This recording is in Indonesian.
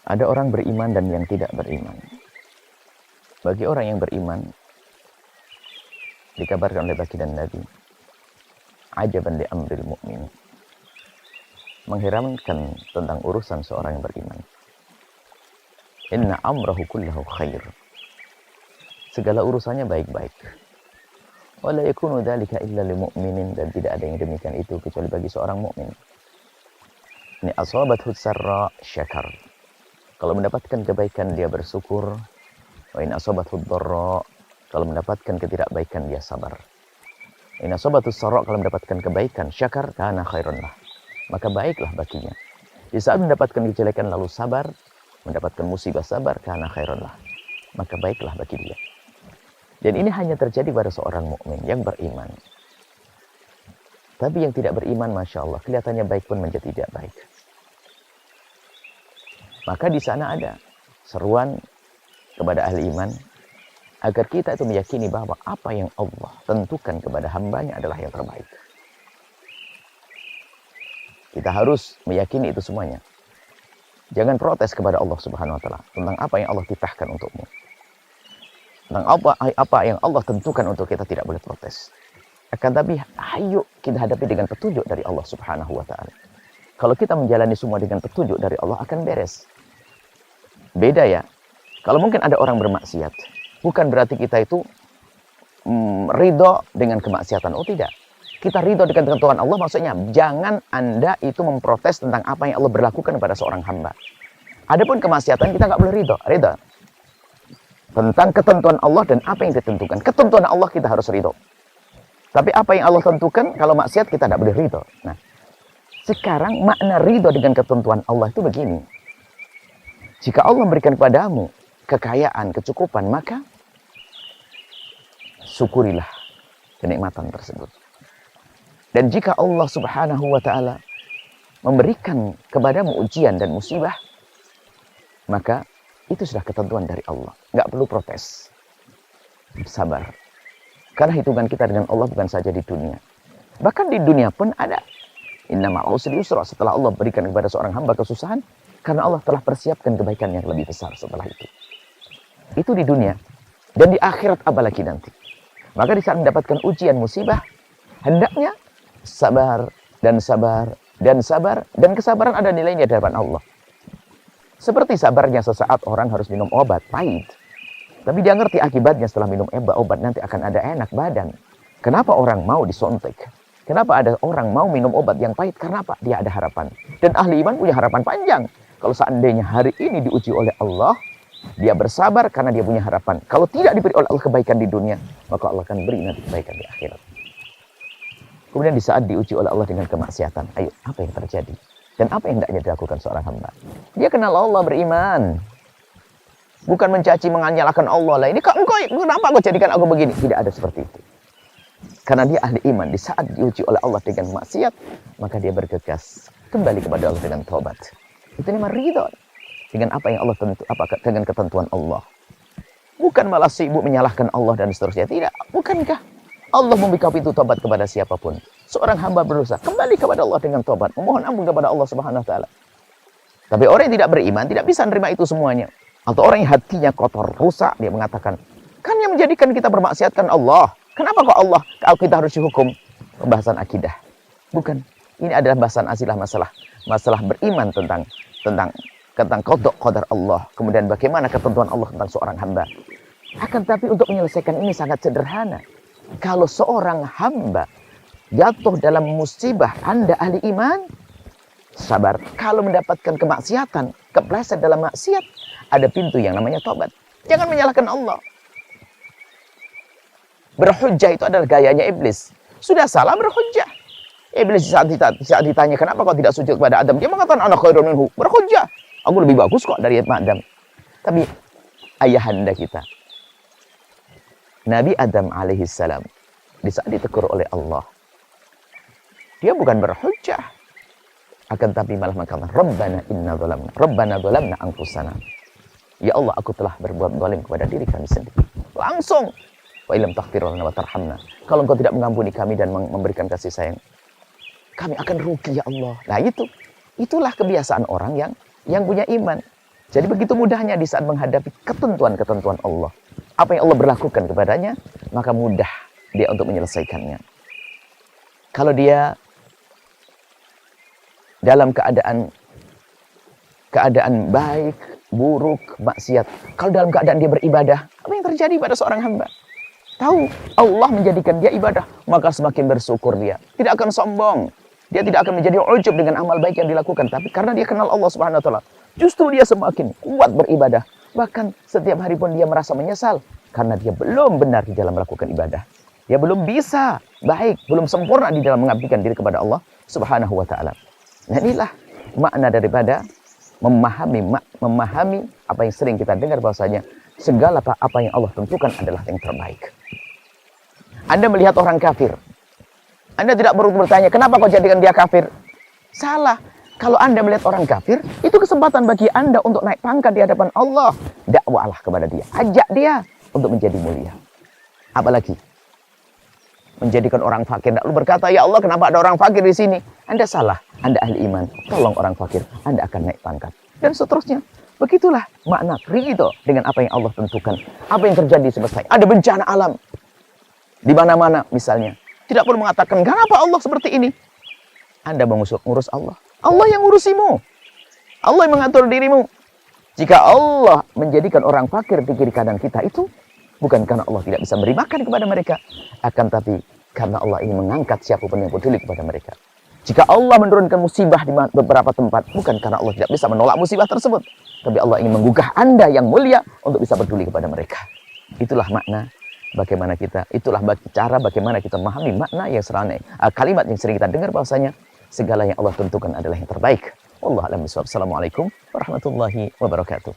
Ada orang beriman dan yang tidak beriman. Bagi orang yang beriman, dikabarkan oleh baginda Nabi, ajaban li amril mu'min. Mengherankan tentang urusan seorang yang beriman. Inna amrahu kullahu khair. Segala urusannya baik-baik. Wala yakunu dzalika illa lil mu'minin, dan tidak ada yang demikian itu kecuali bagi seorang mukmin. Ini asabathu sarra syakar. Kalau mendapatkan kebaikan dia bersyukur. Wa in asabathu dharra, kalau mendapatkan ketidakbaikan dia sabar. In asabathu sarra, kalau mendapatkan kebaikan syakar, kana khairan lah, maka baiklah baginya. Di saat mendapatkan kejelekan lalu sabar, mendapatkan musibah sabar, kana khairan lah, maka baiklah bagi dia. Dan ini hanya terjadi pada seorang mukmin yang beriman. Tapi yang tidak beriman, Masya Allah, kelihatannya baik pun menjadi tidak baik. Maka di sana ada seruan kepada ahli iman agar kita itu meyakini bahwa apa yang Allah tentukan kepada hambanya adalah yang terbaik. Kita harus meyakini itu semuanya. Jangan protes kepada Allah Subhanahu wa Ta'ala tentang apa yang Allah titahkan untukmu. Tentang apa yang Allah tentukan untuk kita, tidak boleh protes. Akan tapi ayo kita hadapi dengan petunjuk dari Allah Subhanahu wa Ta'ala. Kalau kita menjalani semua dengan petunjuk dari Allah, akan beres. Beda ya. Kalau mungkin ada orang bermaksiat, bukan berarti kita itu ridho dengan kemaksiatan. Oh tidak. Kita ridho dengan ketentuan Allah, maksudnya jangan Anda itu memprotes tentang apa yang Allah berlakukan kepada seorang hamba. Adapun kemaksiatan kita nggak boleh ridho tentang ketentuan Allah dan apa yang ditentukan. Ketentuan Allah kita harus ridho. Tapi apa yang Allah tentukan, kalau maksiat kita tidak boleh ridho. Nah, sekarang makna ridho dengan ketentuan Allah itu begini. Jika Allah memberikan kepadamu kekayaan, kecukupan, maka syukurilah kenikmatan tersebut. Dan jika Allah Subhanahu wa Ta'ala memberikan kepadamu ujian dan musibah, maka itu sudah ketentuan dari Allah. Nggak perlu protes. Sabar. Karena hitungan kita dengan Allah bukan saja di dunia. Bahkan di dunia pun ada. Inna ma'al usri yusra. Setelah Allah berikan kepada seorang hamba kesusahan, karena Allah telah persiapkan kebaikan yang lebih besar setelah itu. Itu di dunia. Dan di akhirat apalagi nanti. Maka di saat mendapatkan ujian musibah, hendaknya sabar dan sabar dan sabar. Dan kesabaran ada nilainya di hadapan Allah. Seperti sabarnya sesaat orang harus minum obat pahit. Tapi dia ngerti akibatnya setelah minum obat nanti akan ada enak badan. Kenapa orang mau disontek? Kenapa ada orang mau minum obat yang pahit? Karena apa? Dia ada harapan. Dan ahli iman punya harapan panjang. Kalau seandainya hari ini diuji oleh Allah, dia bersabar karena dia punya harapan. Kalau tidak diberi oleh Allah kebaikan di dunia, maka Allah akan beri nanti kebaikan di akhirat. Kemudian di saat diuji oleh Allah dengan kemaksiatan, ayo, apa yang terjadi? Dan apa yang hendaknya dilakukan seorang hamba? Dia kenal Allah, beriman. Bukan mencaci, menyalahkan Allah. Lah ini kenapa kau jadikan aku begini? Tidak ada seperti itu. Karena dia ahli iman. Di saat diuji oleh Allah dengan maksiat, maka dia bergegas kembali kepada Allah dengan taubat. Itu namanya ridho dengan apa yang Allah dengan ketentuan Allah. Bukan malah sibuk menyalahkan Allah dan seterusnya. Tidak. Bukankah Allah membuka pintu taubat kepada siapapun? Seorang hamba berusaha kembali kepada Allah dengan taubat, memohon ampun kepada Allah Subhanahu wa Ta'ala. Tapi orang yang tidak beriman tidak bisa menerima itu semuanya. Atau orang yang hatinya kotor, rusak, dia mengatakan, kan yang menjadikan kita bermaksiatkan Allah. Kenapa kok Allah kalau kita harus dihukum? Pembahasan akidah. Bukan. Ini adalah bahasan asilah masalah beriman tentang qada qadar Allah. Kemudian bagaimana ketentuan Allah tentang seorang hamba. Akan tapi untuk menyelesaikan ini sangat sederhana. Kalau seorang hamba jatuh dalam musibah, Anda ahli iman, sabar. Kalau mendapatkan kemaksiatan, kepleset dalam maksiat, ada pintu yang namanya tobat. Jangan menyalahkan Allah. Berhujjah itu adalah gayanya iblis. Sudah salah berhujjah. Iblis saat ditanya, kenapa kau tidak sujud kepada Adam? Dia mengatakan, ana khairun minhu. Berhujjah. Aku lebih bagus kok dari Adam. Tapi ayahanda kita, Nabi Adam alaihissalam, di saat ditegur oleh Allah, dia bukan berhujjah. Akan tapi malah mengatakan, Rabbana zalamna anfusana. Ya Allah, aku telah berbuat zalim kepada diri kami sendiri. Langsung. Wa illam taghfir lana wa tarhamna. Kalau engkau tidak mengampuni kami dan memberikan kasih sayang, kami akan rugi ya Allah. Nah itulah kebiasaan orang yang punya iman. Jadi begitu mudahnya di saat menghadapi ketentuan-ketentuan Allah. Apa yang Allah berlakukan kepadanya, maka mudah dia untuk menyelesaikannya. Kalau dia dalam keadaan baik, buruk, maksiat. Kalau dalam keadaan dia beribadah, apa yang terjadi pada seorang hamba? Tahu Allah menjadikan dia ibadah, maka semakin bersyukur dia. Tidak akan sombong. Dia tidak akan menjadi ujub dengan amal baik yang dilakukan. Tapi karena dia kenal Allah Subhanahu wa Ta'ala, justru dia semakin kuat beribadah. Bahkan setiap hari pun dia merasa menyesal karena dia belum benar di dalam melakukan ibadah. Dia belum bisa baik, belum sempurna di dalam mengabdikan diri kepada Allah Subhanahu wa Ta'ala. Nah, inilah makna daripada memahami apa yang sering kita dengar bahwasanya segala apa yang Allah tentukan adalah yang terbaik. Anda melihat orang kafir, Anda tidak perlu bertanya, kenapa kau jadikan dia kafir? Salah. Kalau Anda melihat orang kafir, itu kesempatan bagi Anda untuk naik pangkat di hadapan Allah. Dakwahlah kepada dia, ajak dia untuk menjadi mulia. Apalagi menjadikan orang fakir, lalu berkata, ya Allah, kenapa ada orang fakir di sini? Anda salah, Anda ahli iman, tolong orang fakir, Anda akan naik pangkat. Dan seterusnya. Begitulah makna ridho dengan apa yang Allah tentukan. Apa yang terjadi selesai. Ada bencana alam di mana-mana misalnya. Tidak perlu mengatakan, kenapa Allah seperti ini? Anda mengurus Allah. Allah yang ngurusimu. Allah yang mengatur dirimu. Jika Allah menjadikan orang fakir di kiri kanan kita itu, bukan karena Allah tidak bisa beri makan kepada mereka, akan tapi karena Allah ingin mengangkat siapapun yang peduli kepada mereka. Jika Allah menurunkan musibah di beberapa tempat, bukan karena Allah tidak bisa menolak musibah tersebut, tapi Allah ingin menggugah Anda yang mulia untuk bisa peduli kepada mereka. Itulah makna bagaimana kita, itulah cara bagaimana kita memahami makna yang kalimat yang sering kita dengar bahwasanya segala yang Allah tentukan adalah yang terbaik. Wallahu a'lam bishawab. Assalamualaikum warahmatullahi wabarakatuh.